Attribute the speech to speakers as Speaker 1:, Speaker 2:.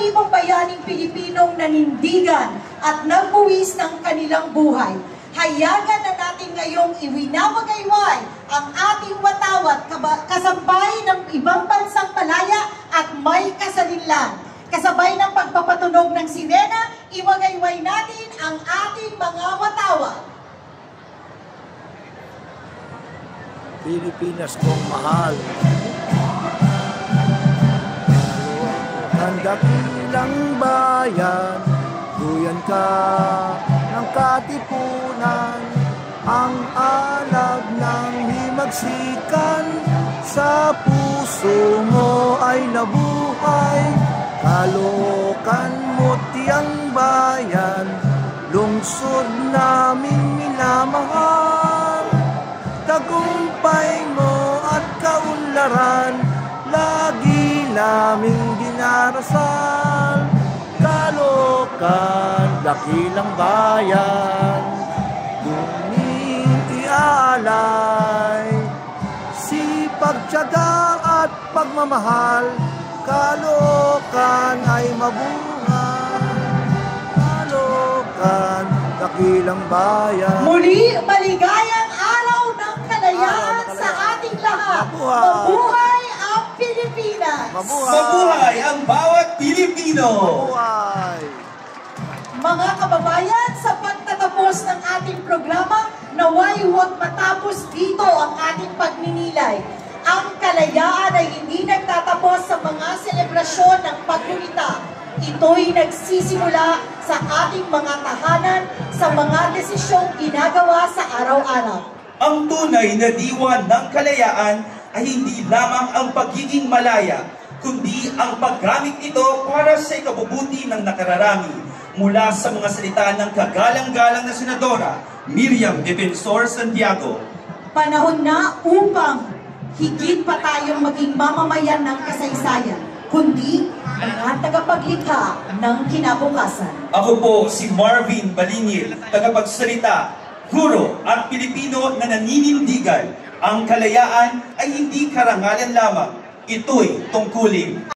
Speaker 1: libo-libong bayaning Pilipinong nanindigan at nagbuwis ng kanilang buhay. Hayagan na natin ngayong iwinawagayway ang ating watawat kasabay ng ibang bansang malaya at may kasalinlan. Kasabay ng pagpapatunog ng sirena, iwagayway natin ang ating mga watawat.
Speaker 2: Pilipinas kong mahal, ang dakilang bayan, duyan ka ng katipunan, ang alab ng himagsikan, sa puso mo ay nabuhay, Caloocan mo tiyang bayan, lungsod naming minamahal, tagumpay mo at kaunlaran, lagi naming dinarasal. Caloocan, dakilang bayan, duming ialay, sipag, tiyaga at pagmamahal, Caloocan ay mabuhay. Caloocan, dakilang bayan.
Speaker 1: Muli, maligayang araw ng kalayaan sa ating lahat. Mabuhay ang Pilipinas!
Speaker 3: Mabuhay ang bawat Pilipino!
Speaker 2: Mabuhay!
Speaker 1: Mga kababayan, sa pagtatapos ng ating programa, naway huwag matapos dito ang ating pagninilay. Ang kalayaan ay hindi nagtatapos sa mga selebrasyon ng paglulita. Ito'y nagsisimula sa ating mga tahanan, sa mga desisyong ginagawa sa araw-araw.
Speaker 3: Ang tunay na diwa ng kalayaan ay hindi lamang ang pagiging malaya, kundi ang paggamit nito para sa ikabubuti ng nakararami. Mula sa mga salita ng kagalang-galang na Senadora Miriam Defensor Santiago.
Speaker 1: Panahon na upang higit pa tayong maging mamamayan ng kasaysayan, kundi mga tagapaglikha ng kinabukasan.
Speaker 3: Ako po si Marvin Balingil, tagapagsalita, guro at Pilipino na naninindigan. Ang kalayaan ay hindi karangalan lamang, ito'y tungkulin.